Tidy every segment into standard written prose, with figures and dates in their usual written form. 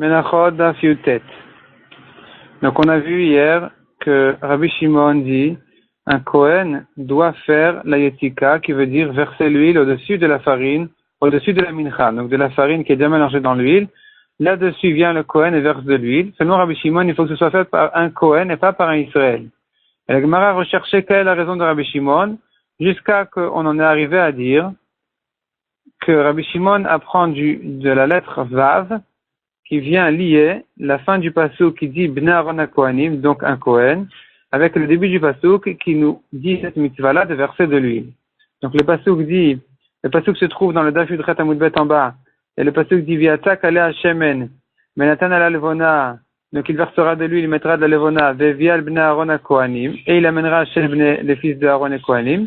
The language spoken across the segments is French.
Menachot Daf Yutet. Donc on a vu hier que Rabbi Shimon dit un Kohen doit faire la yetika, qui veut dire verser l'huile au-dessus de la farine, au-dessus de la mincha, donc de la farine qui est déjà mélangée dans l'huile. Là-dessus vient le Kohen et verse de l'huile. Seulement Rabbi Shimon, il faut que ce soit fait par un Kohen et pas par un Israël. Et la Gemara recherchait quelle est la raison de Rabbi Shimon, jusqu'à qu'on en est arrivé à dire que Rabbi Shimon apprend de la lettre Vav, qui vient lier la fin du pasuk qui dit Bnei Aaron HaKohanim, donc un Kohen, avec le début du pasuk qui nous dit cette mitzvah-là de verser de l'huile. Donc le pasuk se trouve dans le Daf Yudchet Amud Bet en bas, et le pasuk dit Viatzak aleh Shemen, Menatan ala levona, donc il versera de l'huile, il mettra de la levona, Vevial Bnei Aaron HaKohanim, et il amènera chez les fils de Aaron et Kohanim,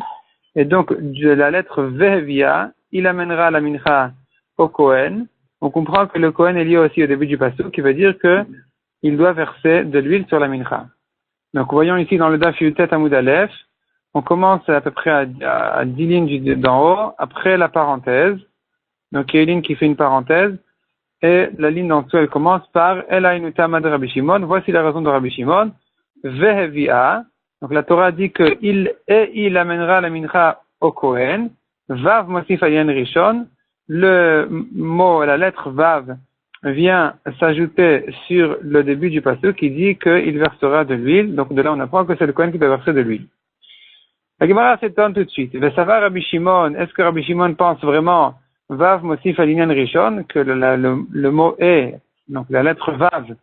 et donc de la lettre Vevia, il amènera la mincha au Kohen. On comprend que le Kohen est lié aussi au début du pasuk, qui veut dire que il doit verser de l'huile sur la mincha. Donc, voyons ici dans le Daf Yutet Amud Aleph, on commence à peu près à 10 lignes d'en haut, après la parenthèse. Donc, il y a une ligne qui fait une parenthèse, et la ligne d'en dessous, elle commence par Ela inutama de Rabbi Shimon. Voici la raison de Rabbi Shimon. Vehevia. Donc, la Torah dit que il amènera la mincha au Kohen. Vav mosif ayen rishon. Le mot, la lettre Vav vient s'ajouter sur le début du pasuk qui dit qu'il versera de l'huile. Donc de là on apprend que c'est le Kohen qui doit verser de l'huile. La Gemara s'étonne tout de suite. Ça va Rabbi Shimon, est-ce que Rabbi Shimon pense vraiment Vav mosif alinyan rishon, que le mot est, donc la lettre Vav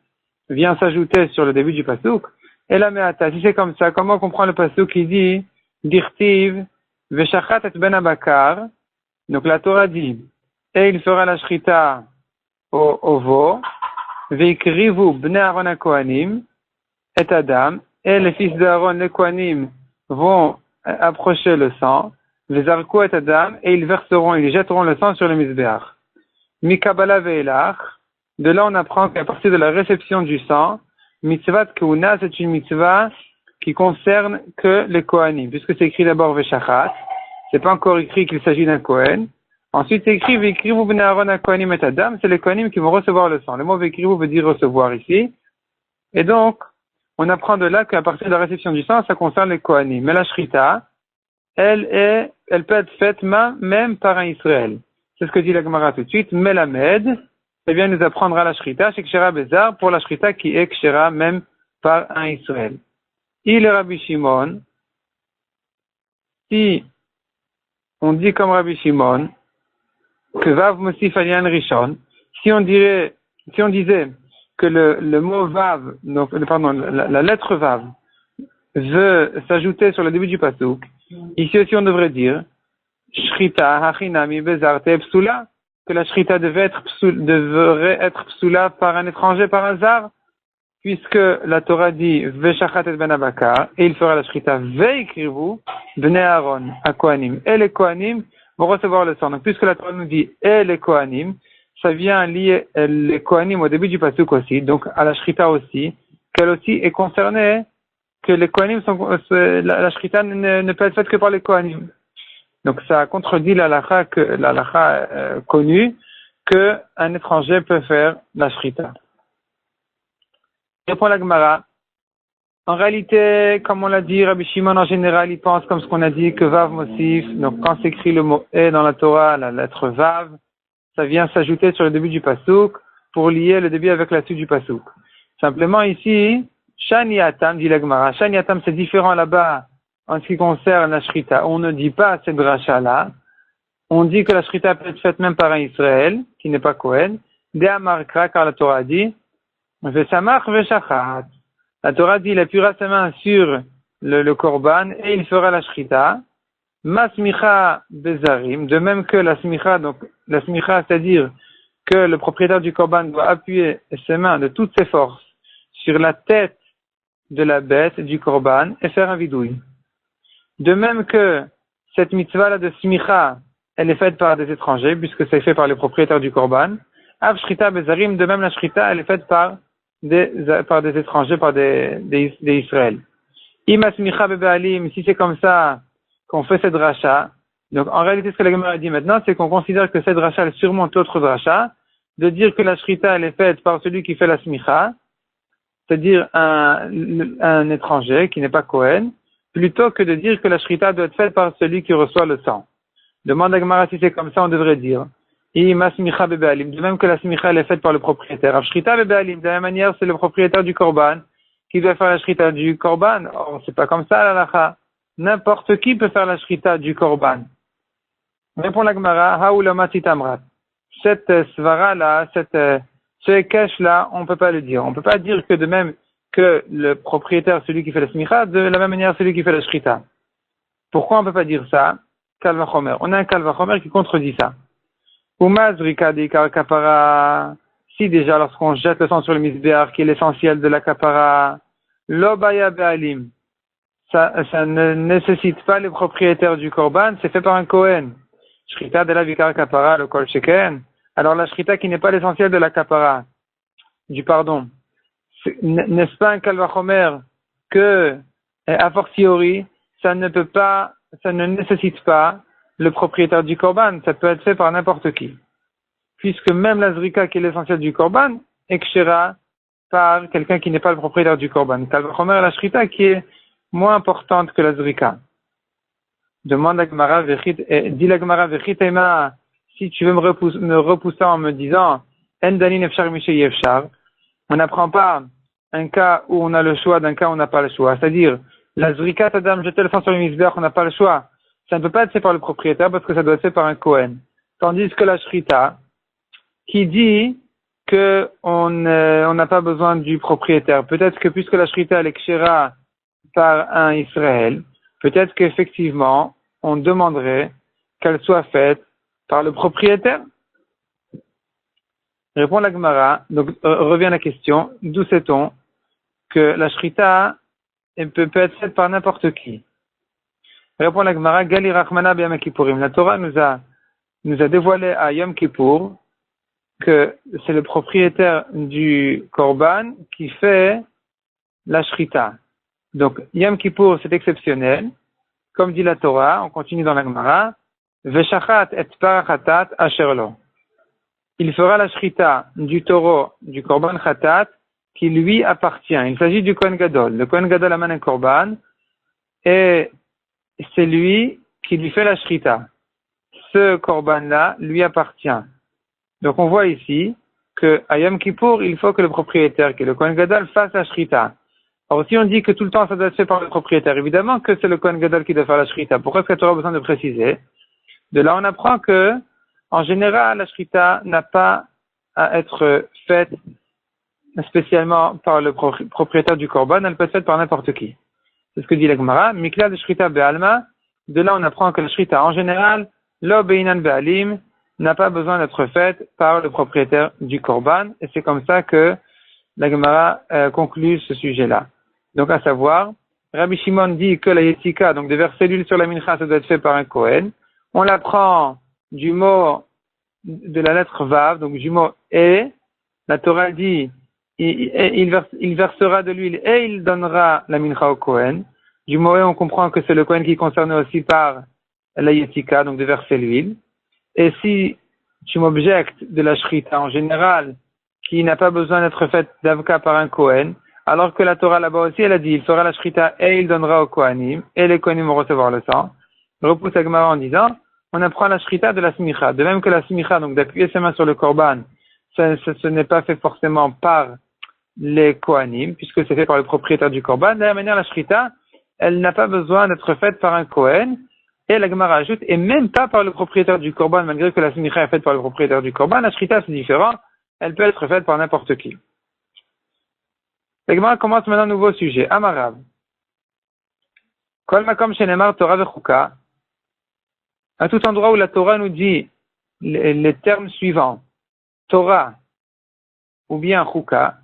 vient s'ajouter sur le début du pasuk? Et la meata, si c'est comme ça, comment on comprend le pasuk qui dit Dirtiv veshachat et ben abakar? Donc la Torah dit, et il fera la shrita au veau, veikrivu bnei Aaron HaKohanim et Adam, et les fils d'Aaron, les Kohanim, vont approcher le sang, vezarku et Adam, et ils jetteront le sang sur le mizbeach. Mikabala veilach, de là on apprend qu'à partir de la réception du sang, mitzvat keuna, c'est une mitzvah qui concerne que les Kohanim, puisque c'est écrit d'abord veshachat, c'est pas encore écrit qu'il s'agit d'un Kohen. Ensuite, c'est écrit Vekrivu bnei Aaron HaKohanim et Adam, c'est les Kohanim qui vont recevoir le sang. Le mot Vekrivu veut dire recevoir ici. Et donc, on apprend de là qu'à partir de la réception du sang, ça concerne les Kohanim. Mais la Shrita, elle peut être faite même par un Israël. C'est ce que dit la Gemara tout de suite. Melamed, ça vient nous apprendre à la Shrita, chez Kshera Bezar, pour la Shrita qui est Kshera même par un Israël. Il est Rabbi Shimon, si on dit comme Rabbi Shimon, que Vav Mosif Alian Rishon, si on disait que le mot Vav, donc, la lettre Vav, veut s'ajouter sur le début du pasuk, ici aussi on devrait dire, Shrita Hachinami Bezarte Psula, que la Shrita devrait être Psula par un étranger par hasard, puisque la Torah dit Veshachat et ben Abakar, et il fera la Shrita Veikrivu Bnei Aaron HaKohanim, et les Kohanim vont recevoir le sang. Donc, puisque la Torah nous dit et les Kohanim, ça vient lier les Kohanim au début du pasuk aussi, donc à la Shrita aussi, qu'elle aussi est concernée, que les Kohanim la Shrita ne peut être faite que par les Kohanim. Donc, ça contredit l'halakha connue que un étranger peut faire la Shrita. Répond la Gemara. En réalité, comme on l'a dit, Rabbi Shimon en général, il pense comme ce qu'on a dit que Vav Mosif, donc quand s'écrit le mot E dans la Torah, la lettre Vav, ça vient s'ajouter sur le début du pasuk pour lier le début avec la suite du pasuk. Simplement ici, Shani Atam, dit la Gemara. Shani Atam, c'est différent là-bas en ce qui concerne la Shrita. On ne dit pas cette dracha-là. On dit que la Shrita peut être faite même par un Israël, qui n'est pas Kohen. De Amarkra, car la Torah dit, Vesamach Veshachat. La Torah dit, il appuiera sa main sur le korban et il fera la shrita. Masmicha bezarim, de même que la smicha, donc la smicha, c'est-à-dire que le propriétaire du korban doit appuyer ses mains de toutes ses forces sur la tête de la bête du korban et faire un vidouille. De même que cette mitzvah-là de smicha, elle est faite par des étrangers, puisque c'est fait par les propriétaires du korban. Av shrita bezarim, de même la shrita, elle est faite par des étrangers, par des Israël. Imasmicha bebealim, si c'est comme ça qu'on fait cette dracha, donc en réalité ce que la Gemara dit maintenant, c'est qu'on considère que cette dracha elle surmonte l'autre dracha, de dire que la shrita elle est faite par celui qui fait la smicha, c'est-à-dire un étranger qui n'est pas Kohen, plutôt que de dire que la shrita doit être faite par celui qui reçoit le sang. Demande à Gemara si c'est comme ça, on devrait dire. De même que la smicha elle est faite par le propriétaire. Shrita bebe'alim, de la même manière, c'est le propriétaire du korban qui doit faire la shrita du korban. Or, c'est pas comme ça, la lacha. N'importe qui peut faire la shrita du korban. Répond la Gemara, haoulama titamrat. Cette svara là, ce cache là, on peut pas le dire. On peut pas dire que de même que le propriétaire, celui qui fait la smicha, de la même manière celui qui fait la shrita. Pourquoi on peut pas dire ça? Kalvachomer. On a un kalvachomer qui contredit ça. Umazrika dikar kapara. Si déjà lorsqu'on jette le sang sur le misbéar, qui est l'essentiel de la kapara, lobaya be'alim. Ça ne nécessite pas les propriétaires du korban, c'est fait par un Kohen. Shrita de la vikar kapara, le kol sheken. Alors la shrita qui n'est pas l'essentiel de la kapara, du pardon, n'est-ce pas un kalvachomer que, a fortiori, ça ne nécessite pas le propriétaire du korban, ça peut être fait par n'importe qui. Puisque même la zrika qui est l'essentiel du korban, est kshera par quelqu'un qui n'est pas le propriétaire du korban. Kalvachomer la shrita qui est moins importante que la zrika. Demande à Gemara, dit la Gemara, vechitema, si tu veux me repousser en me disant, en danin efshar mishe yefshar, on n'apprend pas un cas où on a le choix d'un cas où on n'a pas le choix. C'est-à-dire, la zrika tadam, jeter le sang sur le misbéach, on n'a pas le choix. Ça ne peut pas être fait par le propriétaire parce que ça doit être fait par un Kohen. Tandis que la shrita, qui dit que on n'a pas besoin du propriétaire. Peut-être que puisque la shrita elle est kshera par un Israël, peut-être qu'effectivement, on demanderait qu'elle soit faite par le propriétaire. Répond la Gemara, donc revient la question, d'où sait-on que la shrita peut être faite par n'importe qui? Répond la Gemara, Gali Rachmana B'Yom Kippourim. La Torah nous a dévoilé à Yom Kippour que c'est le propriétaire du korban qui fait la shrita. Donc, Yom Kippour, c'est exceptionnel. Comme dit la Torah, on continue dans la Gemara, Veshachat et parachatat asherlo. Il fera la shrita du taureau, du korban chatat, qui lui appartient. Il s'agit du Kohen Gadol. Le Kohen Gadol amène un korban, et c'est lui qui lui fait la shrita. Ce korban-là lui appartient. Donc on voit ici que à Yom Kippour, il faut que le propriétaire, qui est le Kohen Gadol, fasse la shrita. Alors si on dit que tout le temps ça doit être fait par le propriétaire, évidemment que c'est le Kohen Gadol qui doit faire la shrita. Pourquoi est-ce que tu auras besoin de préciser? De là on apprend que, en général, la shrita n'a pas à être faite spécialement par le propriétaire du korban, elle peut être faite par n'importe qui. C'est ce que dit la Gemara. Mikla de shrita be'alma. De là on apprend que la shrita en général, lo beinan be'alim, n'a pas besoin d'être faite par le propriétaire du korban. Et c'est comme ça que la Gemara conclut ce sujet-là. Donc à savoir, Rabbi Shimon dit que la yetika, donc de verser l'huile sur la mincha, ça doit être fait par un Kohen. On l'apprend du mot de la lettre Vav, donc du mot E. La Torah dit, il versera de l'huile et il donnera la mincha au Kohen. Du mot E, on comprend que c'est le Kohen qui est concerné aussi par la yetika, donc de verser l'huile. Et si tu m'objectes de la shrita en général, qui n'a pas besoin d'être faite d'avka par un Kohen, alors que la Torah là-bas aussi, elle a dit, il fera la shrita et il donnera au Kohanim, et les Kohanim vont recevoir le sang. Repousse la Gemara en disant, on apprend la shrita de la smicha. De même que la smicha, donc d'appuyer ses mains sur le korban, ce n'est pas fait forcément par les Kohanim, puisque c'est fait par le propriétaire du korban. De la même manière, la shrita, elle n'a pas besoin d'être faite par un Kohen, et la Gemara ajoute, et même pas par le propriétaire du korban, malgré que la smicha est faite par le propriétaire du korban, la shrita c'est différent, elle peut être faite par n'importe qui. La Gemara commence maintenant un nouveau sujet. Amarav. Kol makom shenemar Torah vechuka. À tout endroit où la Torah nous dit les termes suivants, Torah ou bien chuka,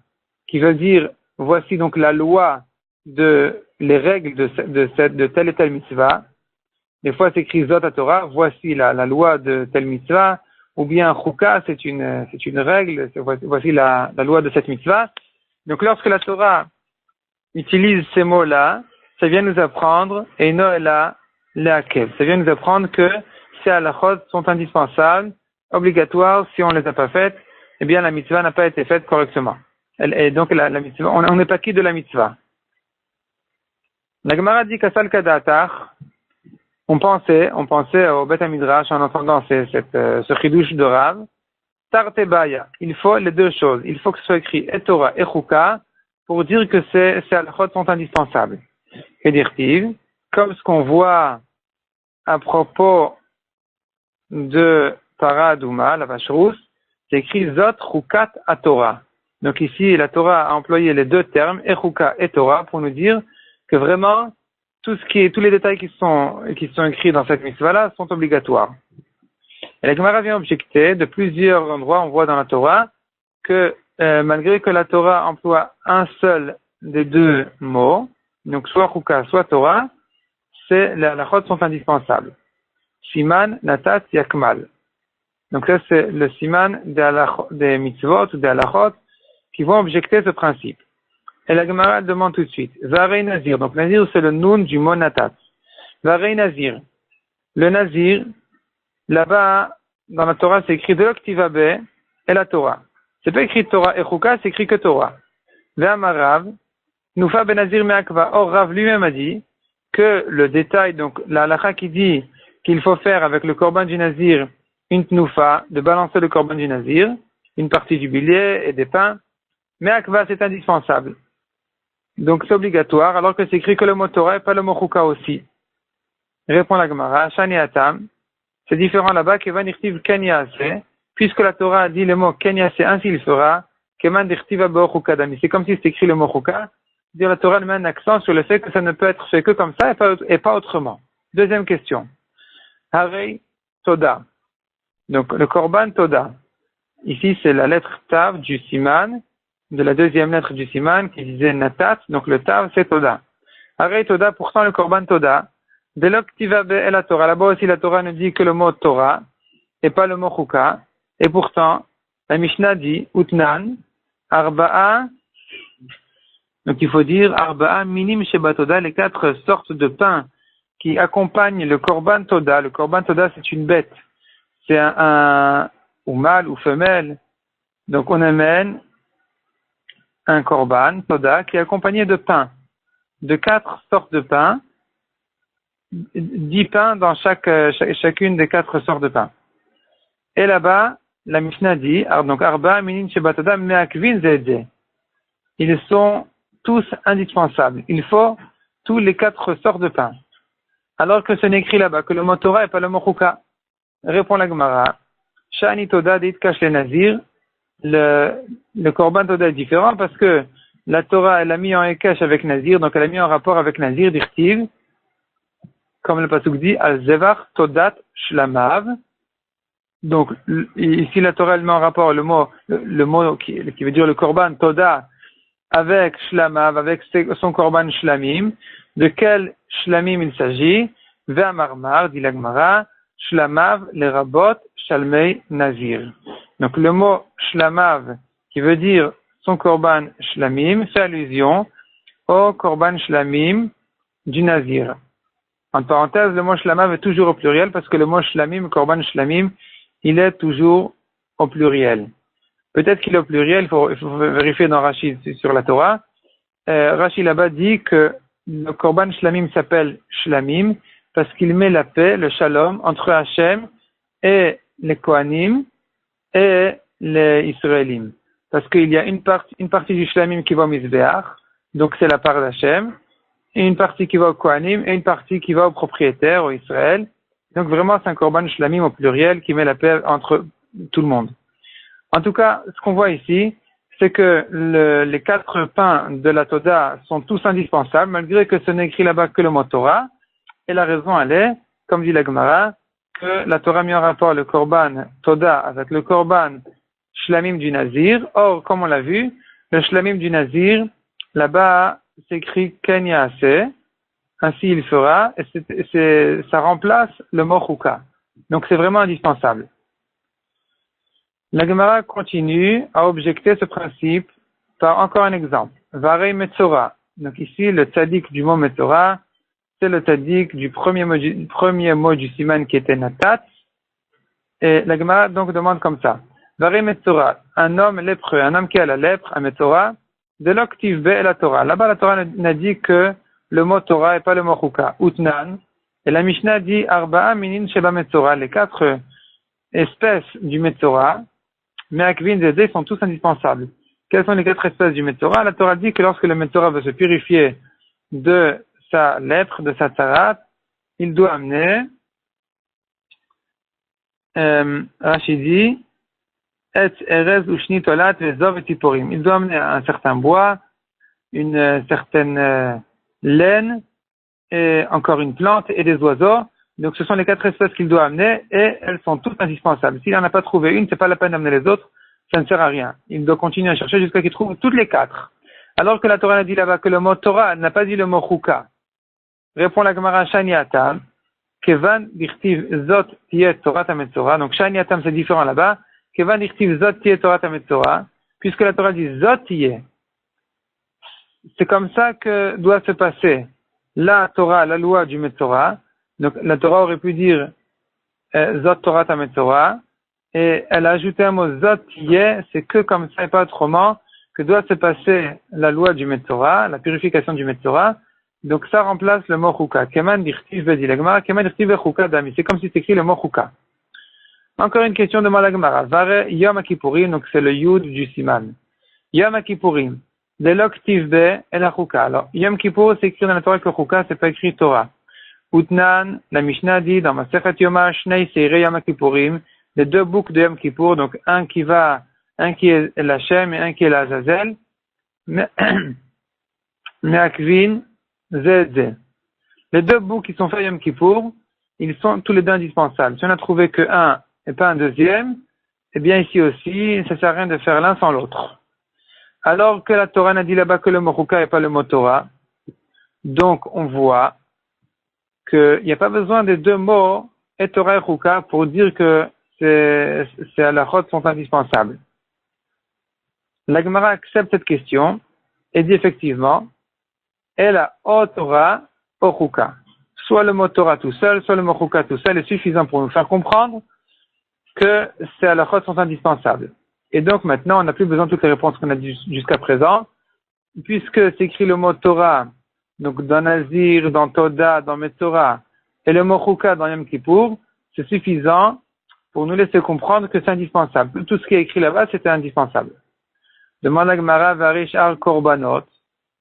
qui veut dire voici donc la loi les règles de telle et telle mitzvah. Des fois c'est écrit Zot à Torah, voici la loi de telle mitzvah, ou bien chuka, c'est une règle, voici la loi de cette mitzvah. Donc lorsque la Torah utilise ces mots-là, ça vient nous apprendre, et Noëlla le'akev. Ça vient nous apprendre que ces halachot sont indispensables, obligatoires si on ne les a pas faites, eh bien la mitzvah n'a pas été faite correctement. Et donc la mitzvah, on n'est pas quitte de la mitzvah. La Gemara dit qu'Asal Kadatar, on pensait au Beth Midrash en entendant ce chidouche de Rav, Tartebaya, il faut les deux choses. Il faut que ce soit écrit et Torah et Chouka pour dire que ces halachot sont indispensables. Que dire-t-il? Comme ce qu'on voit à propos de Paradouma, la vache rousse, c'est écrit Zot Choukat à Torah. Donc ici, la Torah a employé les deux termes, et Chouka et Torah, pour nous dire que vraiment, tous les détails qui sont écrits dans cette mitzvah-là sont obligatoires. Et la Gemara vient objecter, de plusieurs endroits, on voit dans la Torah, que malgré que la Torah emploie un seul des deux mots, donc soit Chouka, soit Torah, les halachot sont indispensables. Siman, Natat, Yakmal. Donc ça, c'est le siman des mitzvot ou des halachot qui vont objecter ce principe. Et la Gemara demande tout de suite, Varei Nazir. Donc Nazir, c'est le noun du mot Natat. Varei Nazir. Le Nazir, là-bas, dans la Torah, c'est écrit de l'Oktivabe et la Torah. C'est pas écrit Torah et Chouka, c'est écrit que Torah. Ve'amarav, Nufa ben Nazir me'akva. Or, Rav lui-même a dit que le détail, donc la halakha qui dit qu'il faut faire avec le korban du Nazir une tnufa, de balancer le korban du Nazir, une partie du billet et des pains, me'akva, c'est indispensable. Donc c'est obligatoire, alors que c'est écrit que le mot Torah et pas le mot Chouka aussi. Répond la Gemara, Shani Atam, c'est différent là-bas, Kevan Irtiv Kenyase, puisque la Torah a dit le mot Kenyase, ainsi il fera, Keman Irtiva Bo Choukadami. C'est comme si c'était écrit le mot Chouka, dire la Torah met un accent sur le fait que ça ne peut être fait que comme ça et pas autrement. Deuxième question. Harei Toda. Donc le Korban Toda. Ici c'est la lettre Tav du Siman, de la deuxième lettre du Siman qui disait Natat, donc le Tav c'est Toda. Harei Toda, pourtant le Korban Toda, de l'Oktivabe et la Torah. Là-bas aussi la Torah ne dit que le mot Torah et pas le mot Chouka. Et pourtant, la Mishnah dit Utnan, Arba'a, donc il faut dire Arba'a minim sheba Toda, les 4 sortes de pains qui accompagnent le Korban Toda. Le Korban Toda c'est une bête. C'est un ou mâle ou femelle. Donc on amène un Korban Toda qui est accompagné de pain. De 4 sortes de pains. 10 pains dans chacune des 4 sortes de pains. Et là-bas, la Mishnah dit, donc Arba, Minin, Shebatoda, Meakvin, Zedze. Ils sont tous indispensables. Il faut tous les 4 sortes de pains. Alors que ce n'est écrit là-bas que le mot Torah et pas le mot Chouka. Répond la Gemara. Shani Toda, dit Kash le Nazir. Le Korban Toda est différent parce que la Torah, elle a mis en Ekash avec Nazir, donc elle a mis en rapport avec Nazir, d'Irtiv. Comme le pasuk dit, Al-Zevar Todat Shlamav. Donc, ici, la Torah, elle met en rapport le mot qui veut dire le Korban Toda avec Shlamav, avec son Korban Shlamim. De quel Shlamim il s'agit? Ve'amarmar, dit la Gemara, Shlamav, les rabot, Shalmei Nazir. Donc, le mot Shlamav, qui veut dire son Korban Shlamim, fait allusion au Korban Shlamim du Nazir. En parenthèse, le mot shlamav est toujours au pluriel parce que le mot shlamim, korban shlamim, il est toujours au pluriel. Peut-être qu'il est au pluriel, il faut vérifier dans Rashi sur la Torah. Rashi là-bas dit que le korban shlamim s'appelle shlamim parce qu'il met la paix, le shalom, entre Hachem et les Kohanim et les Israélim. Parce qu'il y a une partie du shlamim qui va au Mizbeach, donc c'est la part d'Hachem, et une partie qui va au Kohanim, et une partie qui va au propriétaire, au Israël. Donc vraiment, c'est un korban shlamim au pluriel qui met la paix entre tout le monde. En tout cas, ce qu'on voit ici, c'est que les 4 pains de la Toda sont tous indispensables, malgré que ce n'est écrit là-bas que le mot Torah. Et la raison, elle est, comme dit la Gemara, que la Torah a mis en rapport le korban Toda avec le korban shlamim du Nazir. Or, comme on l'a vu, le shlamim du Nazir, là-bas, c'est écrit Kenyase, ainsi il fera, et ça remplace le mot Chouka. Donc c'est vraiment indispensable. La Gemara continue à objecter ce principe par encore un exemple. Varei Metzora. Donc ici, le tzaddik du mot Metzora, c'est le tzaddik du premier mot du siman qui était Natat. Et la Gemara donc demande comme ça. Varé Metzora, un homme lépreux, un homme qui a la lèpre, à Metzora, de l'octive B et la Torah. Là-bas, la Torah n'a dit que le mot Torah et pas le mot Chuka. Utnan. Et la Mishnah dit Arba'a minin sheba Metzora. Les 4 espèces du Metzora, Me'akvin Zedé, sont tous indispensables. Quelles sont les 4 espèces du Metzora? La Torah dit que lorsque le Metzora veut se purifier de sa lèpre, de sa tzarat, il doit amener, Rashi dit, Et Erez Ushni Tolat Vezov et Tiporim. Il doit amener un certain bois, une certaine laine, et encore une plante et des oiseaux. Donc ce sont les 4 espèces qu'il doit amener et elles sont toutes indispensables. S'il n'en a pas trouvé une, c'est pas la peine d'amener les autres, ça ne sert à rien. Il doit continuer à chercher jusqu'à qu'il trouve toutes les 4. Alors que la Torah a dit là-bas que le mot Torah n'a pas dit le mot Chuka. Répond la Gemara Shani Atam, Kevan Dichtiv Zot Tiet Torah Tametzora. Donc Shani Atam c'est différent là-bas. Kevan Dichtiv Zot Tiet Torah Tametzora. Puisque la Torah dit Zot Tiet. C'est comme ça que doit se passer la Torah, la loi du Metzora. Donc la Torah aurait pu dire Zot Torah Tametzora. Et elle a ajouté un mot Zot Tiet. C'est que comme ça et pas autrement que doit se passer la loi du Metzora, la purification du Metzora. Donc ça remplace le mot Chuka. Keman dirtiv dit la Gemara, Keman dirtiv Chuka dami. C'est comme si c'est écrit le mot Chuka. Encore une question de la Gemara. Vare Yom Kippourim, donc c'est le Yud du Siman. Yom Kippourim, de l'octive B et la Chuka. Alors Yom Kippour c'est écrit dans la Torah que Chuka c'est pas écrit Torah. Utnan, la Mishnah dit dans Masechet Yoma Shnei Seirei Yom Kippourim, les 2 boucs de Yom Kippour, donc un qui est l'Hachem et un qui est l'Azazel. Me'akvin Zedze. Les 2 boucs qui sont faits Yom Kippour, ils sont tous les 2 indispensables. Si on n'a trouvé que un et pas un deuxième, eh bien ici aussi, ça sert à rien de faire l'un sans l'autre. Alors que la Torah n'a dit là-bas que le mot Chuka et pas le mot Torah, donc on voit qu'il n'y a pas besoin des 2 mots et Torah et Chuka pour dire que ces halachot sont indispensables. La Gemara accepte cette question et dit effectivement, elle a o Torah, o Chuka. Soit le mot Torah tout seul, soit le mot Chuka tout seul est suffisant pour nous faire comprendre que ces halachot sont indispensables. Et donc maintenant, on n'a plus besoin de toutes les réponses qu'on a dit jusqu'à présent, puisque c'est écrit le mot Torah, donc dans Nazir, dans Toda, dans Metzora, et le mot Chuka dans Yom Kippour, c'est suffisant pour nous laisser comprendre que c'est indispensable. Tout ce qui est écrit là-bas, c'était indispensable. Demande la Gemara, Varish Ar Korbanot.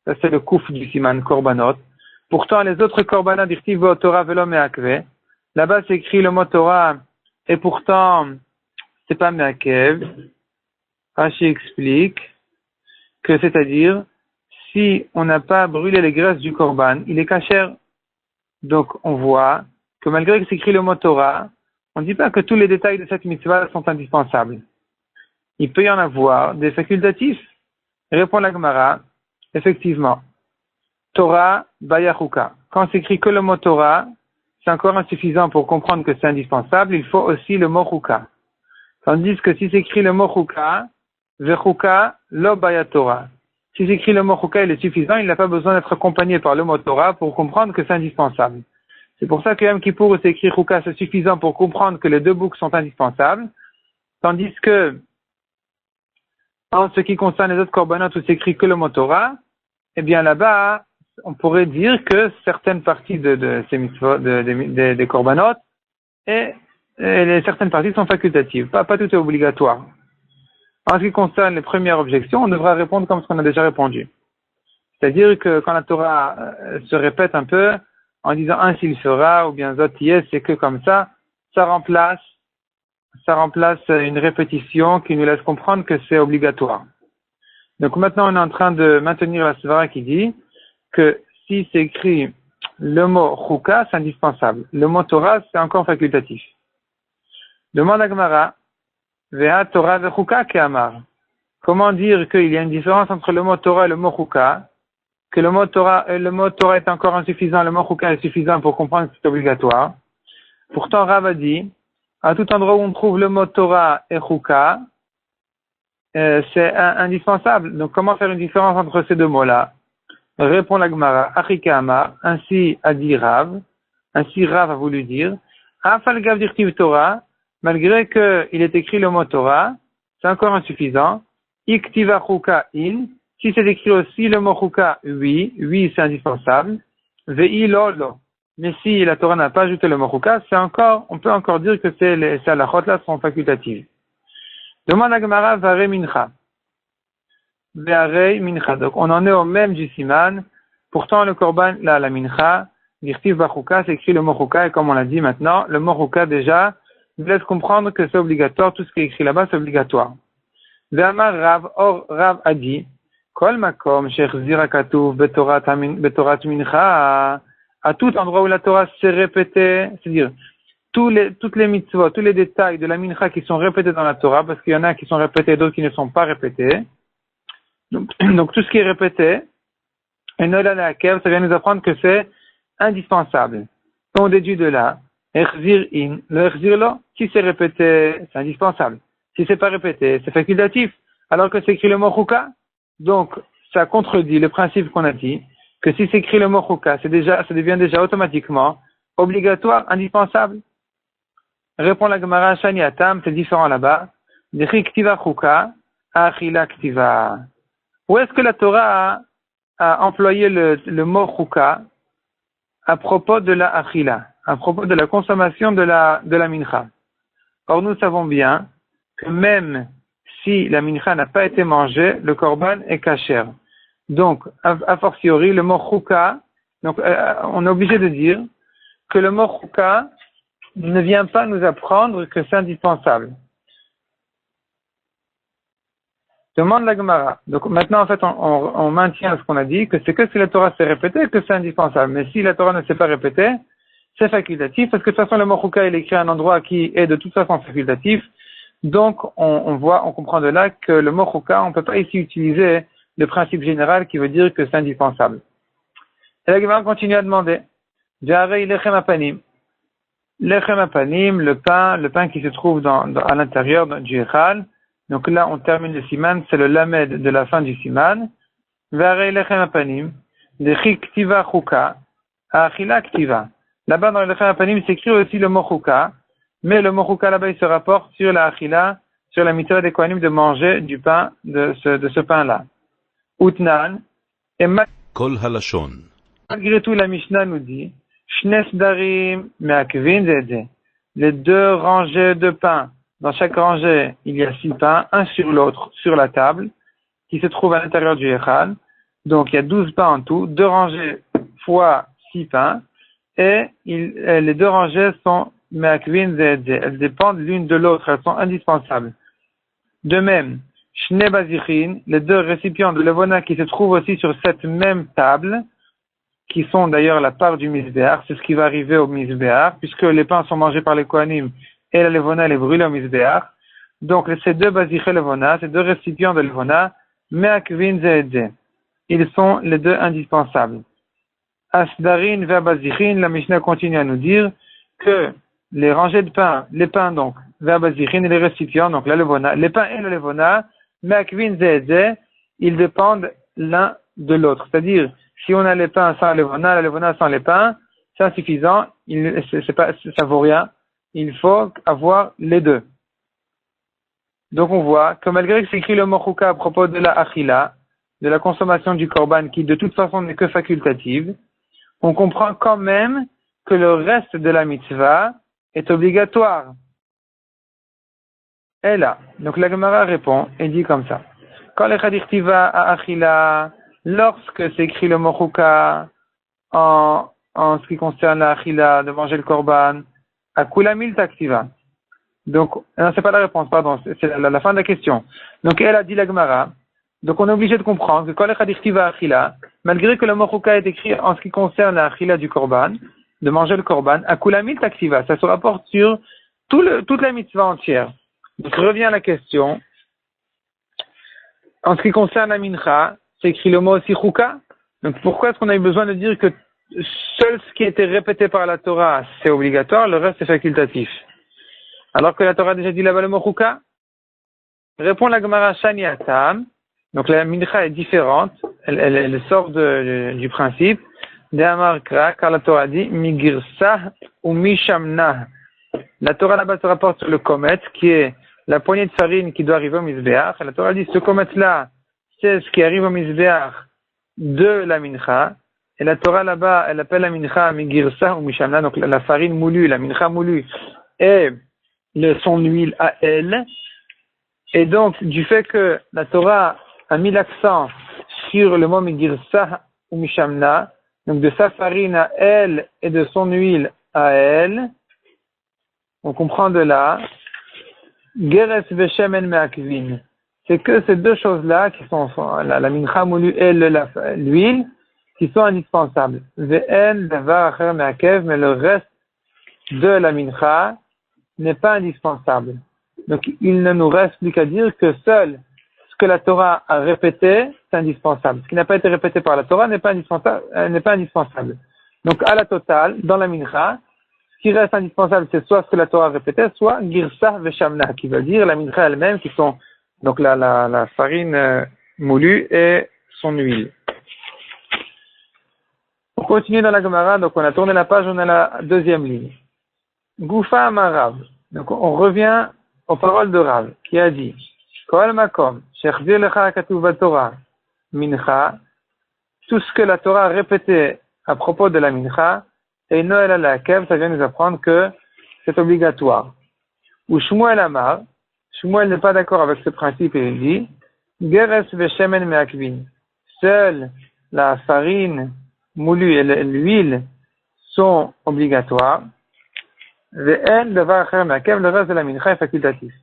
Ça, c'est le kouf du siman, Korbanot. Pourtant, les autres Korbanot, dirtiv Torah velo me'akve. Là-bas, c'est écrit le mot Torah, et pourtant, c'est pas me'akev. Rashi explique que, c'est-à-dire, si on n'a pas brûlé les graisses du Korban, il est kasher. Donc, on voit que malgré que c'est écrit le mot Torah, on ne dit pas que tous les détails de cette mitzvah sont indispensables. Il peut y en avoir des facultatifs. Répond la Gemara, effectivement. Torah, Baya Chuka. Quand c'est écrit que le mot Torah, c'est encore insuffisant pour comprendre que c'est indispensable. Il faut aussi le mot Chuka. Tandis que si c'est écrit le mot Chuka, Vechuka, lo Baya Torah. Si c'est écrit le mot Chuka, il est suffisant. Il n'a pas besoin d'être accompagné par le mot Torah pour comprendre que c'est indispensable. C'est pour ça que Yom Kippour, où c'est écrit Chuka, c'est suffisant pour comprendre que les 2 boucs sont indispensables. Tandis que, en ce qui concerne les autres korbanot où c'est écrit que le mot Torah, eh bien là-bas, on pourrait dire que certaines parties de ces mitzvot, des korbanot, et certaines parties sont facultatives. Pas tout est obligatoire. En ce qui concerne les premières objections, on devra répondre comme ce qu'on a déjà répondu. C'est-à-dire que quand la Torah se répète un peu, en disant ainsi il fera, ou bien zot yes, c'est que comme ça remplace une répétition qui nous laisse comprendre que c'est obligatoire. Donc maintenant, on est en train de maintenir la svara qui dit que si c'est écrit le mot Chuka, c'est indispensable. Le mot Torah, c'est encore facultatif. Demande à Gemara, Veha Torah ve Chuka ke'amar. Comment dire qu'il y a une différence entre le mot Torah et le mot Chuka, que le mot Torah est encore insuffisant, le mot Chuka est suffisant pour comprendre que c'est obligatoire. Pourtant, Rav a dit, à tout endroit où on trouve le mot Torah et Chuka, c'est indispensable. Donc, comment faire une différence entre ces 2 mots-là? Répond la Gemara, Achika Amar, ainsi a dit Rav, ainsi Rav a voulu dire, Afal Gav Dirtiv Torah, malgré qu'il est écrit le mot Torah, c'est encore insuffisant. Iktiva chuka in, si c'est écrit aussi le mot chuka, oui, oui, c'est indispensable. Ve'i lolo. Mais si la Torah n'a pas ajouté le mot chuka, on peut encore dire que ces halachot là sont facultatives. Demande à Gemara, vare mincha. Ve'arei mincha. Donc, on en est au même du siman. Pourtant, le korban, là, la mincha, dirtiv bachuka, c'est écrit le mot chuka, et comme on l'a dit maintenant, le mot chuka, déjà, nous laisse comprendre que c'est obligatoire, tout ce qui est écrit là-bas, c'est obligatoire. Ve'amar Rav, or Rav a dit, Kol makom shechzira katuv betorat mincha, à tout endroit où la Torah s'est répétée, c'est-à-dire, toutes les mitzvot, tous les détails de la mincha qui sont répétés dans la Torah, parce qu'il y en a qui sont répétés, d'autres qui ne sont pas répétés. Donc tout ce qui est répété, et Nola Lakev, ça vient nous apprendre que c'est indispensable. On déduit de là, Echzir in, le Echzir lo, si c'est répété, c'est indispensable. Si c'est pas répété, c'est facultatif. Alors que c'est écrit le mot chuka, donc ça contredit le principe qu'on a dit, que si c'est écrit le mot chuka, ça devient déjà automatiquement obligatoire, indispensable. Répond la Gemara, Shani Atam, c'est différent là-bas. Dechi ktiva chuka, achila ktiva. Où est-ce que la Torah a employé le mot chuka à propos de la achila, à propos de la consommation de la mincha? Or, nous savons bien que même si la mincha n'a pas été mangée, le korban est kasher. Donc, a fortiori, le mot chuka, donc, on est obligé de dire que le mot chuka ne vient pas nous apprendre que c'est indispensable. Demande la Gemara. Donc maintenant, en fait, on maintient ce qu'on a dit, que c'est que si la Torah s'est répétée que c'est indispensable. Mais si la Torah ne s'est pas répétée, c'est facultatif, parce que de toute façon, le mot chuka, il est écrit à un endroit qui est de toute façon facultatif. Donc, on comprend de là que le mot chuka, on ne peut pas ici utiliser le principe général qui veut dire que c'est indispensable. Et la Gemara continue à demander. Jarei lechem apanim. Lechem apanim, le pain qui se trouve à l'intérieur du echal. Donc là, on termine le siman, c'est le lamed de la fin du siman. Varei lechem apanim, dechi ktiva chuka, achila ktiva. Là-bas, dans le lechem apanim, c'est écrit aussi le mot chuka, mais le mot chuka là-bas, il se rapporte sur la achila, sur la mitzvah des kohanim de manger du pain, de ce pain-là. Utnan, et Kol halashon. Malgré tout, la Mishnah nous dit, Shnes darim me'akvin zedze. Les deux rangées de pain. Dans chaque rangée, il y a 6 pains, un sur l'autre, sur la table, qui se trouve à l'intérieur du echal. Donc, il y a 12 pains en tout, 2 rangées fois 6 pains, et les 2 rangées sont me'akvin zedze. Elles dépendent l'une de l'autre, elles sont indispensables. De même, Shne bazichin, les 2 récipients de levona qui se trouvent aussi sur cette même table, qui sont d'ailleurs la part du misbéach, c'est ce qui va arriver au misbéach, puisque les pains sont mangés par les kohanim et la levona elle est brûlée au misbéach. Donc ces 2 baziché levona, ces 2 récipients de levona, me'akvin ze'edze, ils sont les 2 indispensables. Asdarin ve'abazichin, la Mishnah continue à nous dire que les rangées de pain, les pains donc, ve'abazichin et les récipients, donc la levona, les pains et la levona, me'akvin ze'edze, ils dépendent l'un de l'autre. C'est-à-dire, si on a les pains sans la levona sans les pains, c'est insuffisant, ça vaut rien. Il faut avoir les 2. Donc on voit que malgré que c'est écrit le mot chuka à propos de la achila, de la consommation du korban, qui de toute façon n'est que facultative, on comprend quand même que le reste de la mitzvah est obligatoire. Et là, donc la Gemara répond et dit comme ça. Quand les chadirtiva à achila, lorsque c'est écrit le mot chuka en ce qui concerne la achila, de manger le korban, à kulamil taktiva. Donc, non, c'est pas la réponse, pardon, c'est la fin de la question. Donc, elle a dit la Gemara. Donc, on est obligé de comprendre que quand les chadirtiva achila, malgré que le mot chuka est écrit en ce qui concerne la achila du korban, de manger le korban, à kulamil taktiva, ça se rapporte sur toute la mitzvah entière. Donc, revient la question. En ce qui concerne la mincha, c'est écrit le mot aussi chuka. Donc pourquoi est-ce qu'on a eu besoin de dire que seul ce qui était répété par la Torah, c'est obligatoire, le reste c'est facultatif? Alors que la Torah a déjà dit là-bas le mot chuka. Répond la Gemara Shani Atam. Donc la mincha est différente, elle sort du principe. De'amar kra, car la Torah dit migirsa ou mishamna. La Torah là-bas se rapporte sur le komet, qui est la poignée de farine qui doit arriver au Mizbeach. La Torah dit, ce comète-là, c'est ce qui arrive au Mizbeach de la mincha. Et la Torah là-bas, elle appelle la mincha migirsa ou mishamna, donc la farine moulue, la mincha moulue, et son huile à elle. Et donc, du fait que la Torah a mis l'accent sur le mot migirsa ou mishamna, donc de sa farine à elle et de son huile à elle, on comprend de là, geres veshemen me'akvin. C'est que ces deux choses-là, qui sont la mincha moulue et l'huile, qui sont indispensables. Ve'en davar acher me'akev, mais le reste de la mincha n'est pas indispensable. Donc, il ne nous reste plus qu'à dire que seul ce que la Torah a répété, c'est indispensable. Ce qui n'a pas été répété par la Torah n'est pas indispensable. Donc, à la totale, dans la mincha, ce qui reste indispensable, c'est soit ce que la Torah a répété, soit girsa veshamna, qui veut dire la mincha elle-même, qui sont donc la farine moulue et son huile. On continue dans la Gemara, donc on a tourné la page, on a la deuxième ligne. Goufa Amarav. Donc on revient aux paroles de Rav, qui a dit, Kol makom, shechzir lecha katuv Torah, mincha, tout ce que la Torah a répété à propos de la mincha, et Noël à la kev, ça vient nous apprendre que c'est obligatoire. Ou Shmuel Amar, Shmuel n'est pas d'accord avec ce principe et il dit, Geres veshemen me'akvin. Seule la farine moulue et l'huile sont obligatoires. Ve'en davar acher me'akev, le reste de la mincha est facultatif.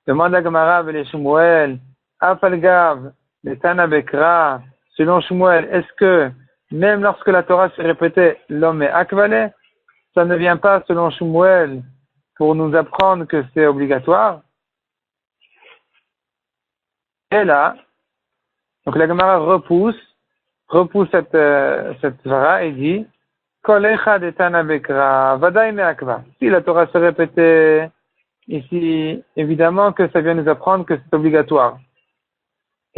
Demande à Gemara les Shmuel, Afalgav, les Tana Bekra, selon Shmuel, est-ce que même lorsque la Torah se répétait l'homme est akvalé, ça ne vient pas selon Shmuel pour nous apprendre que c'est obligatoire? Et là, donc la Gemara repousse cette vara et dit, Kol echad etana bekra, vadaï me'akva. Si la Torah se répétait ici, évidemment que ça vient nous apprendre que c'est obligatoire.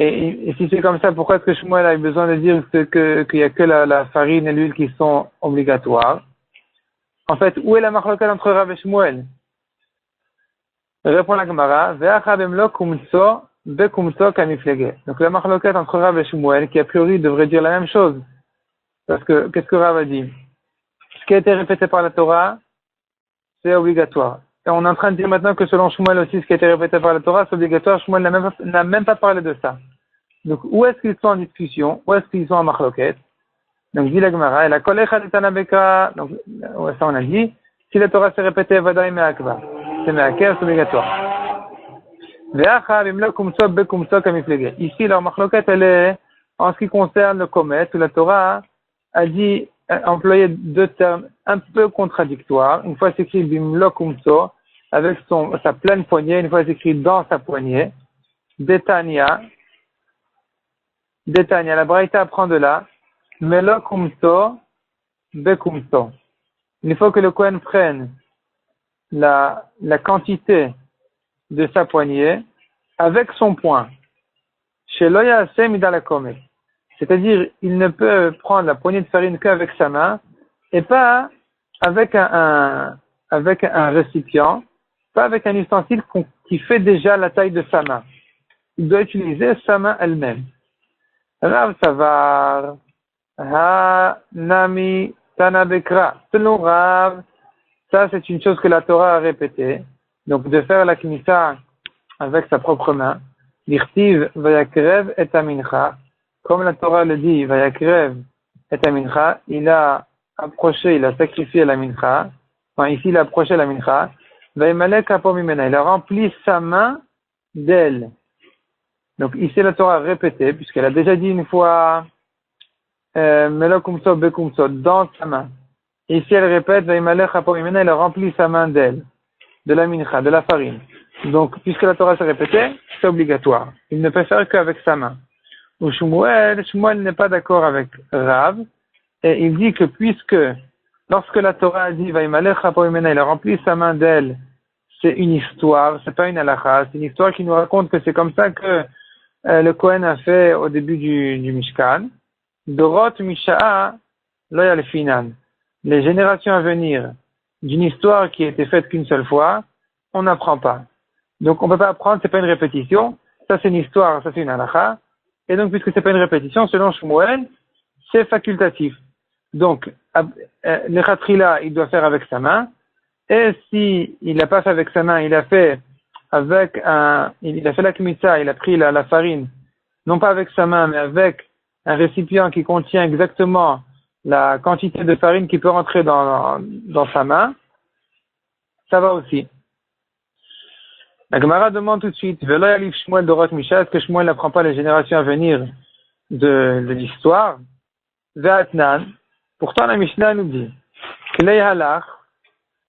Et si c'est comme ça, pourquoi est-ce que Shmuel a eu besoin de dire qu'il n'y a que la farine et l'huile qui sont obligatoires? En fait, où est la marloquette entre Rav et Shmuel? Répond la Gemara, Ve'acha bemlo kumtso bekumtso kamiflege. Donc la marloquette entre Rav et Shmuel, qui a priori devrait dire la même chose. Parce que, qu'est-ce que Rav a dit? Ce qui a été répété par la Torah, c'est obligatoire. Et on est en train de dire maintenant que selon Shmuel aussi, ce qui a été répété par la Torah, c'est obligatoire. Shmuel n'a même pas parlé de ça. Donc, où est-ce qu'ils sont en discussion? Où est-ce qu'ils sont en marloquette? Donc, dit la Gemara, et la kolecha de Tanabeka, donc, ça on a dit, si la Torah s'est répétée, vadaï me'akva. C'est me'akev, c'est obligatoire. Ve'acha bimlo kumso bekumso kamiflege. Ici, leur marloquette, elle est, en ce qui concerne le comète, où la Torah a dit, employé deux termes un peu contradictoires. Une fois c'est écrit bimlo kumso, avec sa pleine poignée, une fois c'est écrit dans sa poignée. Detania, la Braïta apprend de là, melo kumso, bekumso. Il faut que le Kohen prenne la quantité de sa poignée avec son poing. Chez Loya Midalakome. C'est-à-dire, il ne peut prendre la poignée de farine qu'avec sa main et pas avec un récipient, pas avec un ustensile qui fait déjà la taille de sa main. Il doit utiliser sa main elle-même. Rav Savar, Ha Nami Tanabekra. Selon Rav, ça c'est une chose que la Torah a répétée. Donc de faire la knissa avec sa propre main. L'irtiv vayakrev et amincha. Comme la Torah le dit, vayakrev et amincha, il a sacrifié la mincha. Enfin ici il a approché la mincha. Vayimalek apomimena. Il a rempli sa main d'elle. Donc ici la Torah a répété, puisqu'elle a déjà dit une fois Melokumso bekumso dans sa main. Et ici elle répète Vaimalech apomimena, elle a rempli sa main d'elle, de la mincha, de la farine. Donc puisque la Torah s'est répétée, c'est obligatoire. Il ne peut faire qu'avec sa main. Ou Shmuel n'est pas d'accord avec Rav, et il dit que puisque lorsque la Torah a dit Vaimalech apomimena, elle a rempli sa main d'elle, c'est une histoire, c'est pas une halakha, c'est une histoire qui nous raconte que c'est comme ça que le Kohen a fait au début du Mishkan. Dorot Misha'a Loyal Finan. Les générations à venir d'une histoire qui a été faite qu'une seule fois, on n'apprend pas. Donc, on ne peut pas apprendre, c'est pas une répétition. Ça, c'est une histoire, ça, c'est une halakha. Et donc, puisque c'est pas une répétition, selon Shmuel, c'est facultatif. Donc, le khatrila, il doit faire avec sa main. Et si il n'a pas fait avec sa main, il a fait la kmitza, il a pris la farine, non pas avec sa main, mais avec un récipient qui contient exactement la quantité de farine qui peut rentrer dans sa main, ça va aussi. La Gemara demande tout de suite, Velo yalif Shmuel Dorot Misha, est-ce que Shmuel n'apprend pas les générations à venir de l'histoire? Ve'atnan, pourtant la Mishnah nous dit, Klei halach,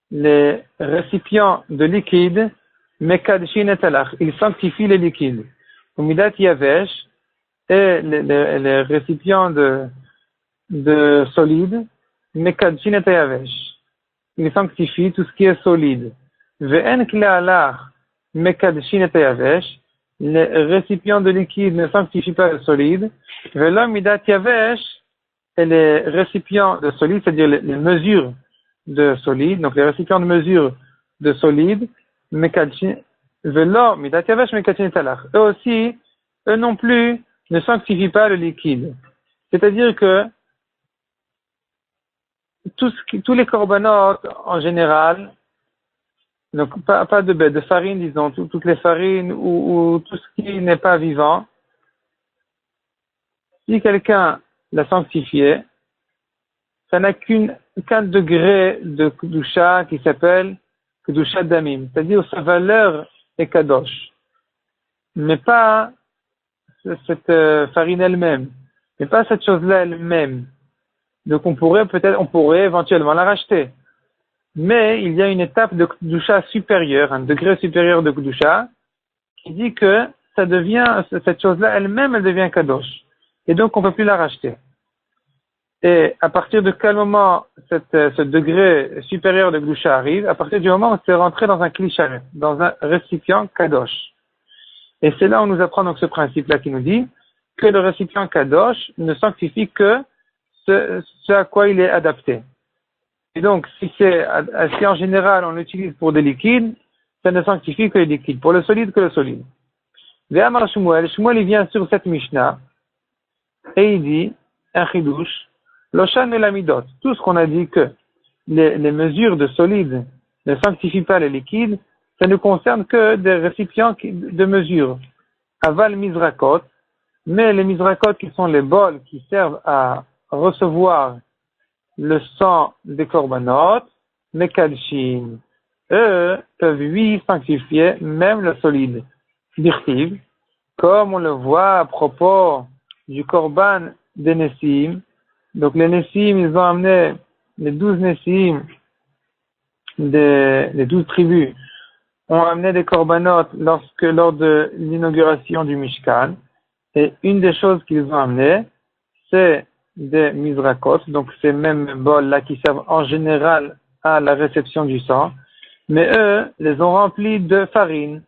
les récipients de liquide, Mekadshin et halach, ils sanctifient les liquides. Umidat yavesh, et les récipients de solide, Mekadshin et yavesh, ils sanctifient tout ce qui est solide. Ve'en klei halach, Mekadshin et yavesh, les récipients de liquide ne sanctifient pas le solide. Ve'lo midat yavesh, et les récipients de solide, c'est-à-dire les mesures de solide, donc les récipients de mesure de solide, ve'lo midat yavesh Mekadshin et halach. Eux aussi, eux non plus, ne sanctifient pas le liquide. C'est-à-dire que tous les corbanotes, en général, donc pas de farine, disons, toutes les farines ou tout ce qui n'est pas vivant, si quelqu'un l'a sanctifié, ça n'a qu'un degré de kedusha qui s'appelle kedusha damim, c'est-à-dire sa valeur est kadosh, mais pas cette farine elle-même, mais pas cette chose-là elle-même. Donc on pourrait éventuellement la racheter. Mais il y a une étape de Kedusha supérieure, un degré supérieur de Kedusha, qui dit que cette chose-là elle-même, elle devient Kadosh. Et donc on ne peut plus la racheter. Et à partir de quel moment ce degré supérieur de Kedusha arrive? À partir du moment où c'est rentré dans un cliché, dans un récipient Kadosh. Et c'est là où on nous apprend donc ce principe-là qui nous dit que le récipient Kadosh ne sanctifie que ce à quoi il est adapté. Et donc, si en général on l'utilise pour des liquides, ça ne sanctifie que les liquides, pour le solide que le solide. Ve'amar Shmuel, il vient sur cette Mishnah, et il dit, un chidouche, l'oshan et l'amidot, tout ce qu'on a dit que les mesures de solide ne sanctifient pas les liquides, ça ne concerne que des récipients de mesure. Aval mizrakot, mais les mizrakot qui sont les bols qui servent à recevoir le sang des korbanot, mekadshin, eux peuvent lui sanctifier même le solide. Birtiv, comme on le voit à propos du korban des Nessim. Donc les Nessim, ils ont amené les 12 Nessim les 12 tribus ont amené des korbanot lors de l'inauguration du Mishkan. Et une des choses qu'ils ont amené, c'est des mizrakot, donc ces mêmes bols-là qui servent en général à la réception du sang, mais eux les ont remplis de farine,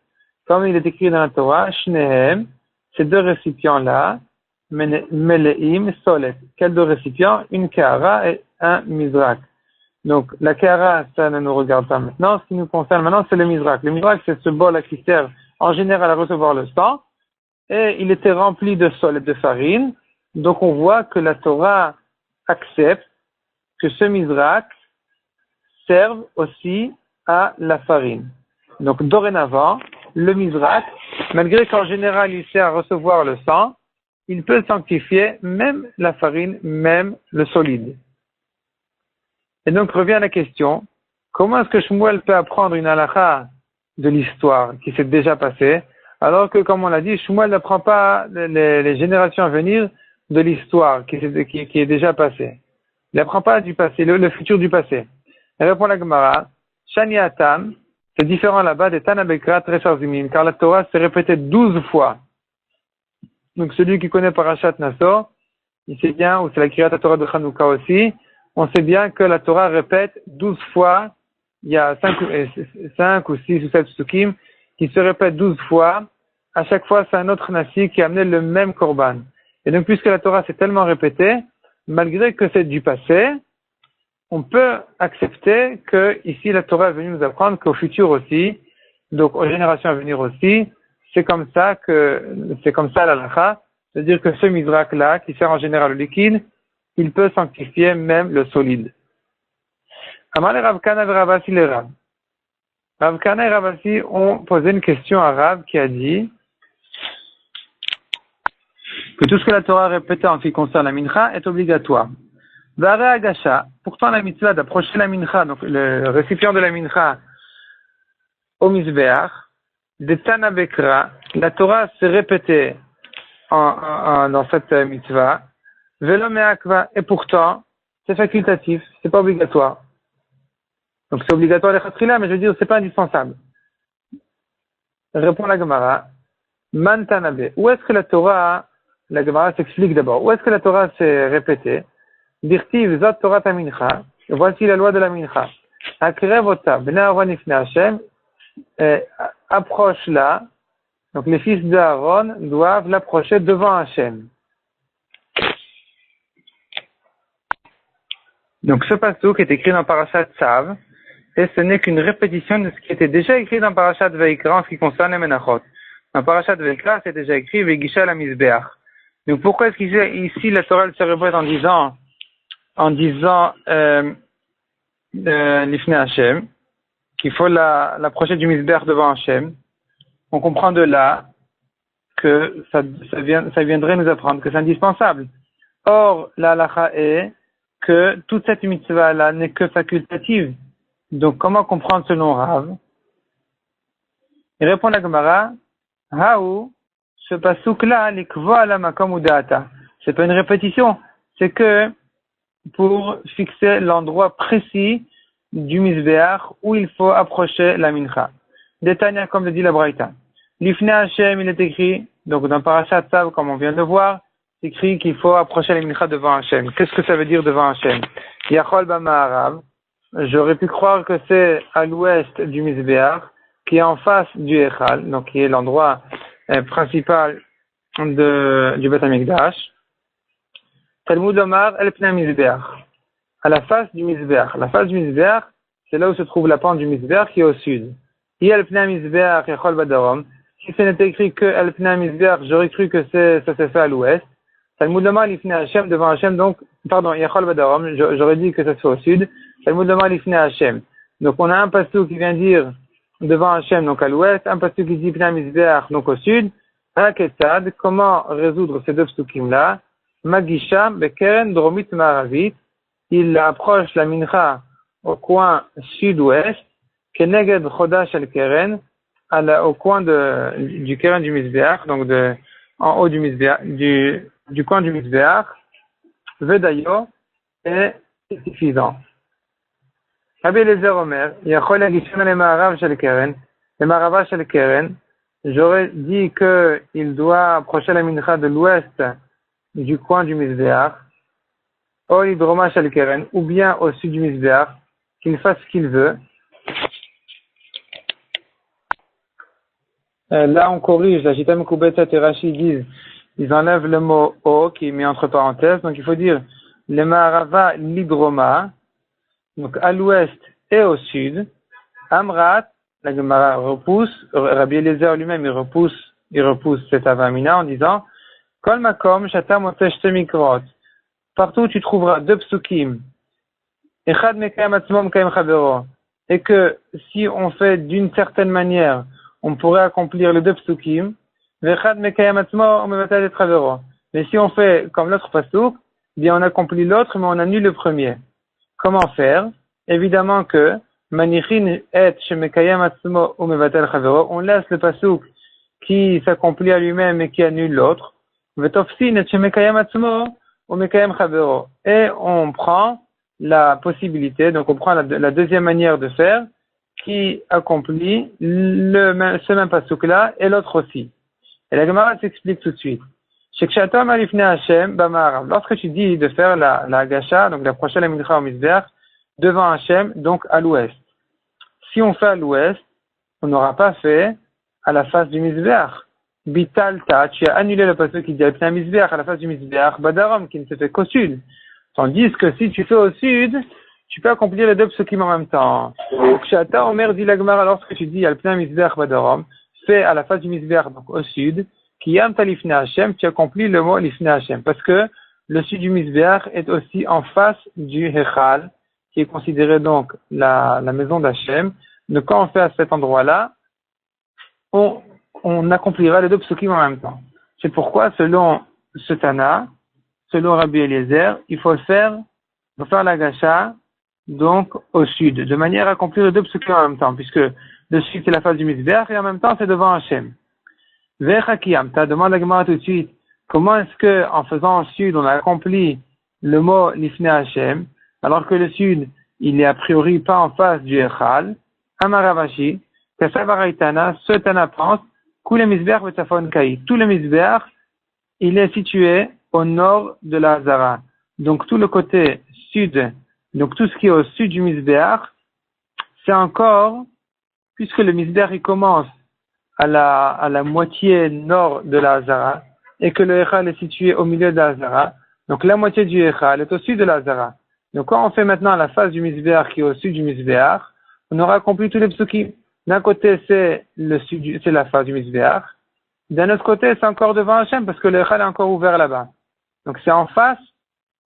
comme il est écrit dans la Torah, Shnehem, ces deux récipients-là, Meleim, Solet. Quels deux récipients? Une kehara et un mizrak. Donc la kehara, ça ne nous regarde pas maintenant, ce qui nous concerne maintenant, c'est le mizrak. Le mizrak, c'est ce bol-là qui sert en général à recevoir le sang, et il était rempli de sol et de farine. Donc on voit que la Torah accepte que ce mizrak serve aussi à la farine. Donc dorénavant, le mizrak, malgré qu'en général il sert à recevoir le sang, il peut sanctifier même la farine, même le solide. Et donc revient la question, comment est-ce que Shmuel peut apprendre une halakha de l'histoire qui s'est déjà passée, alors que, comme on l'a dit, Shmuel n'apprend pas les générations à venir de l'histoire qui est déjà passée. Il n'apprend pas du passé, le futur du passé. Elle répond la Gemara, Shani Atam, c'est différent là-bas des Tanabekra Tresharzimim, car la Torah s'est répétée 12 fois. Donc celui qui connaît Parashat Nassau, il sait bien, ou c'est la Kriyat Torah de Chanukah aussi, on sait bien que la Torah répète 12 fois, il y a 5 ou 6 ou 7 psukim qui se répètent 12 fois. À chaque fois, c'est un autre nasi qui a amené le même korban. Et donc, puisque la Torah s'est tellement répétée, malgré que c'est du passé, on peut accepter que ici la Torah est venue nous apprendre qu'au futur aussi, donc aux générations à venir aussi, c'est comme ça l'halakha, c'est-à-dire que ce mizrak-là, qui sert en général le liquide, il peut sanctifier même le solide. Amar le Rav Kana et Rav Asi le Rav. Rav Kana et Rav Asi ont posé une question à Rav qui a dit que tout ce que la Torah répétait en ce qui concerne la mincha est obligatoire. Vare Agasha, pourtant la mitzvah d'approcher la mincha, donc le récipient de la mincha au Mizbeach, de Tana Bekra, la Torah s'est répétée dans cette mitzvah, Velo Me'akva, et pourtant, c'est facultatif, c'est pas obligatoire. Donc c'est obligatoire les chatrila, mais je veux dire, c'est pas indispensable. Répond la Gemara, Man Tanabe, où est-ce que la Gemara s'explique d'abord, où est-ce que la Torah s'est répétée? Dirtiv Zot Torah ta mincha, voici la loi de la mincha. Akrevota, Bnei Aaron ifnei Hashem, approche-la, donc les fils d'Aaron doivent l'approcher devant Hashem. Donc ce passouk est écrit dans Parashat Tzav, et ce n'est qu'une répétition de ce qui était déjà écrit dans Parashat Veikra en ce qui concerne les Menachot. Dans Parashat Veikra, c'est déjà écrit Vegisha la Mizbeach. Donc pourquoi est-ce qu'ici la Torah se répète en disant l'Ifnei Hashem, qu'il faut l'approcher du Mizbeach devant Hashem? On comprend de là que ça viendrait nous apprendre que c'est indispensable. Or, la halakha est que toute cette mitzvah-là n'est que facultative. Donc, comment comprendre selon Rav? Il répond la Gemara, Haou, ce pasouk-là, l'ikvo ala makom udaata. C'est pas une répétition, c'est que pour fixer l'endroit précis du Mizbeach où il faut approcher la mincha. Détail comme le dit la Braïta. L'Ifnei Hashem, il est écrit, donc dans Parashat Tzav, comme on vient de voir, c'est écrit qu'il faut approcher la mincha devant Hashem. Qu'est-ce que ça veut dire devant Hashem? Yachol b'ma'arav. J'aurais pu croire que c'est à l'ouest du Mizbeach, qui est en face du Echal, donc qui est l'endroit principal du Beth HaMikdash. Talmud Omar el pnei Mizbeach. À la face du Mizbeach. La face du Mizbeach, c'est là où se trouve la pente du Mizbeach qui est au sud. El pnei Mizbeach yachol badarom. Si ce n'était écrit que el pnei Mizbeach, j'aurais cru que ça s'est fait à l'ouest. Talmud Omar l'ifnei Hashem devant Hashem, donc, pardon, yachol badarom, j'aurais dit que ça se fait au sud. Talmud Omar l'ifnei Hashem. Donc on a un pasuk qui vient dire devant Hashem, donc à l'ouest, un pasuk qui dit pnei Mizbeach, donc au sud. Haketzad, comment résoudre ces deux psukim-là? Magisha bekeren dromit ma'aravit. Il approche la mincha au coin sud-ouest, keneged chodash al keren, au coin du keren du Mizbeach, donc en haut du Mizbeach, du coin du Mizbeach, vedayo est suffisant. Rabbi Eliezer Omer, yachol agishon le ma'arav shel keren, le ma'arava shel keren, j'aurais dit qu'il doit approcher la mincha de l'ouest du coin du Mizbeach, ou bien au sud du Mizbeach, qu'il fasse ce qu'il veut. Là, on corrige, la Shitam Kubetza et Rashi disent, ils enlèvent le mot o qui est mis entre parenthèses, donc il faut dire le Ma'arava l'Idroma, donc à l'ouest et au sud. Amrat, la Gemara repousse, Rabbi Eliezer lui-même il repousse cette avamina en disant Kol makom shata motze shte mikrot. Partout où tu trouveras deux psukim, echad mekayem atzmo mekayem chavero, et que si on fait d'une certaine manière, on pourrait accomplir les deux psukim, vechad mekayem atzmo mevatel et chavero. Mais si on fait comme l'autre pasuk, bien on accomplit l'autre, mais on annule le premier. Comment faire? Évidemment que manichin et shemekayem atzmo mevatel chavero, on laisse le pasuk qui s'accomplit à lui-même et qui annule l'autre. Vetofsin et shemekayem atzmo et on prend la possibilité, donc on prend la deuxième manière de faire qui accomplit ce même pasuk-là et l'autre aussi. Et la Gemara s'explique tout de suite. Lorsque tu dis de faire la gasha, donc d'approcher la mincha au Mizbeach, devant Hashem, donc à l'ouest. Si on fait à l'ouest, on n'aura pas fait à la face du Mizbeach. Bitalta, tu as annulé le pasuk qui dit Pnei Mizbeach à la face du Mizbeach, Badarom, qui ne se fait qu'au sud. Tandis que si tu fais au sud, tu peux accomplir les deux psukim en même temps. Kshata Omer dit la Gemara, lorsque tu dis Alpna Misbeach Badarom, fais à la face du Misbeach, donc au sud, Kiyam Talifne Hashem, tu accomplis le mot Lifne Hashem, parce que le sud du Misbeach est aussi en face du Hechal, qui est considéré donc la maison d'Hachem. Donc quand on fait à cet endroit-là, on accomplira les deux psukim en même temps. C'est pourquoi, selon ce Tana, selon Rabbi Eliezer, il faut faire la gacha, donc au sud, de manière à accomplir les deux psukim en même temps, puisque le sud c'est la face du Mizbeach et en même temps c'est devant Hachem. Vechakiyam, tu demande la Gemara tout de suite, comment est-ce que en faisant au sud on a accompli le mot Lifne Hachem, alors que le sud il est a priori pas en face du Echal? Amaravashi, Kasavaraitana, ce Tana pense, Kule Mizbeach Betafon Kai, tout le Mizbeach il est situé au nord de la Hazara. Donc tout le côté sud, donc tout ce qui est au sud du Mizbeach, c'est encore, puisque le Mizbeach il commence à la moitié nord de la Hazara, et que le Echal est situé au milieu de la Hazara, donc la moitié du Echal est au sud de la Hazara. Donc quand on fait maintenant la face du Mizbeach qui est au sud du Mizbeach, on aura accompli tous les psukim. D'un côté c'est c'est la face du Mizbeach, d'un autre côté c'est encore devant Hachem, parce que le Echal est encore ouvert là-bas. Donc c'est en face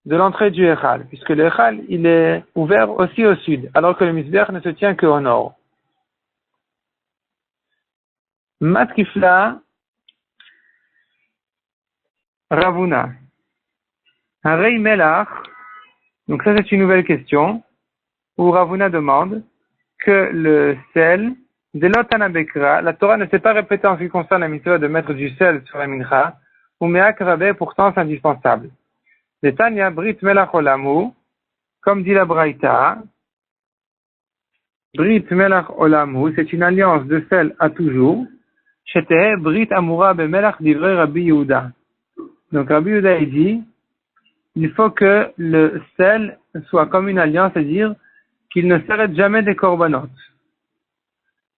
de l'entrée du Echal, puisque le Echal, il est ouvert aussi au sud, alors que le Mizbeach ne se tient qu'au nord. Matkifla Ravuna. Harei Melach, donc ça c'est une nouvelle question, où Ravuna demande que le sel, de l'Otana Bekra, la Torah ne s'est pas répétée en ce qui concerne la mitzvah de mettre du sel sur la mincha, ou Meak Rabbe, pourtant c'est indispensable. Le Tanya Brit Melach Olamu, comme dit la Braïta, Brit Melach Olamu, c'est une alliance de sel à toujours. Shetehe Brit Amura Bemelach Divrei Rabbi Yehuda. Donc Rabbi Yehuda dit, il faut que le sel soit comme une alliance, c'est-à-dire qu'il ne s'arrête jamais des korbanot.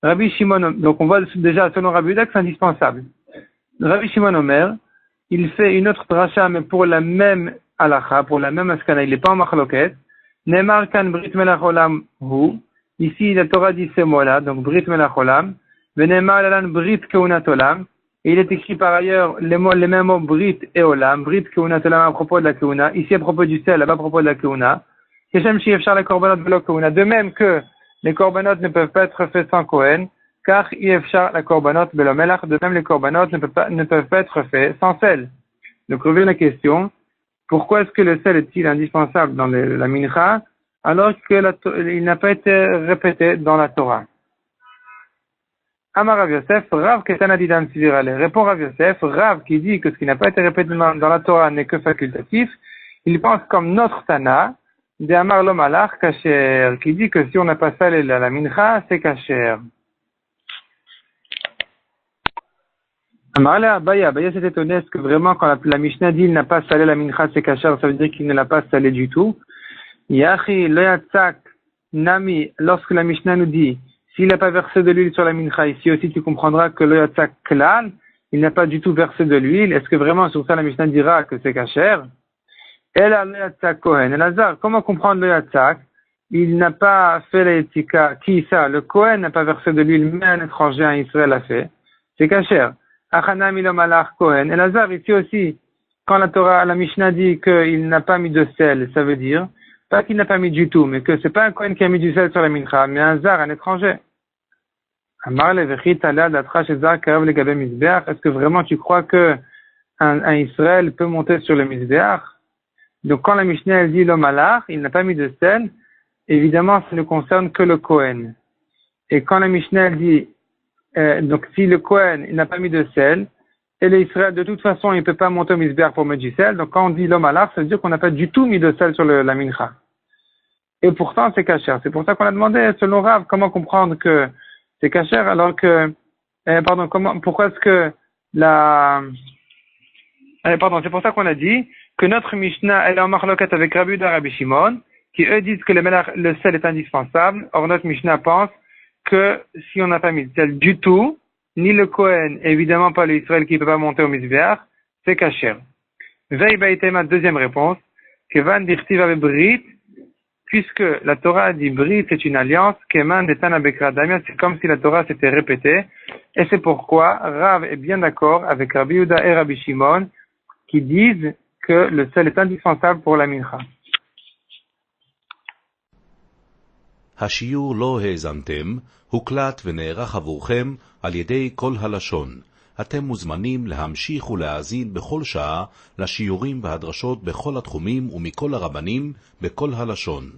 Rabbi Shimon, donc on voit déjà selon Rabbi Yehuda que c'est indispensable. Rabbi Shimon Omer, il fait une autre dracha, mais pour la même halacha, pour la même askana, il n'est pas en machloket. Ne'emar kan brit melach olam hu. Ici, la Torah dit ces mots-là, donc brit melach olam. Ve'ne'emar lalan brit keunat olam. Et il est écrit par ailleurs les mêmes mots brit et olam. Brit keunat olam à propos de la keuna. Ici à propos du sel, là-bas à propos de la keuna. Keshem shi'efshar la korbanot velo keuna. De même que les korbanot ne peuvent pas être faits sans Kohen, car Yefshar la korbanot belomelach, de même les korbanot ne peuvent pas être faits sans sel. Donc revient la question, pourquoi est-ce que le sel est-il indispensable dans la mincha, alors qu'il n'a pas été répété dans la Torah? Amar Rav Yosef, Rav Ketana Didan Sivirale. Répond Rav Yosef, Rav qui dit que ce qui n'a pas été répété dans la Torah n'est que facultatif, il pense comme notre Tana, de Amar Lomalach Kacher, qui dit que si on n'a pas salé la mincha, c'est Kacher. Amarle Abaya s'est étonné, est-ce que vraiment quand la Mishnah dit il n'a pas salé la mincha, c'est Kacher, ça veut dire qu'il ne l'a pas salé du tout? Yachi Loyatzak Nami, lorsque la Mishnah nous dit s'il n'a pas versé de l'huile sur la mincha, ici aussi tu comprendras que Loyatzak Klal, il n'a pas du tout versé de l'huile. Est-ce que vraiment sur ça la Mishnah dira que c'est Kacher? El Loyatzak Kohen. Elazar, comment comprendre Loyatzak? Il n'a pas fait la etika. Qui ça? Le Kohen n'a pas versé de l'huile, mais un étranger, un Israël l'a fait. C'est Kacher. Achana Milomalach Kohen. Elazar, ici aussi, quand la Mishnah dit qu'il n'a pas mis de sel, ça veut dire, pas qu'il n'a pas mis du tout, mais que c'est pas un Kohen qui a mis du sel sur la mincha, mais un Zar, un étranger. Amar levechit alad atrash ezar karev legabe mizbeach. Est-ce que vraiment tu crois que un Israël peut monter sur le mizbeach? Donc quand la Mishnah elle dit l'omalach, il n'a pas mis de sel, évidemment ça ne concerne que le Kohen. Et quand la Mishnah elle dit donc si le Kohen il n'a pas mis de sel, et l'Israël de toute façon il ne peut pas monter au mizbeach pour mettre du sel, donc quand on dit l'omalach, ça veut dire qu'on n'a pas du tout mis de sel sur la mincha. Et pourtant c'est kasher. C'est pour ça qu'on a demandé selon Rav comment comprendre que c'est kasher alors que pourquoi est-ce que c'est pour ça qu'on a dit que notre Mishnah elle est en marloquette avec Rabbi Yehuda et Rabbi Shimon, qui eux disent que le sel est indispensable. Or notre Mishnah pense que si on n'a pas mis de sel du tout, ni le Kohen, évidemment pas l'Israël qui ne peut pas monter au mizbeach, c'est kasher. Veille baïtema, deuxième réponse, Kevan dirtiv avec Brit, puisque la Torah a dit Brit, c'est une alliance, Keman detana bekradamia, c'est comme si la Torah s'était répétée, et c'est pourquoi Rav est bien d'accord avec Rabbi Yehuda et Rabbi Shimon, qui disent que le sel est indispensable pour la mincha. השיעור לא האזנתם, הוקלט ונערך עבורכם על ידי כל הלשון. אתם מוזמנים להמשיך ולהאזין בכל שעה לשיעורים והדרשות בכל התחומים ומכל הרבנים בכל הלשון.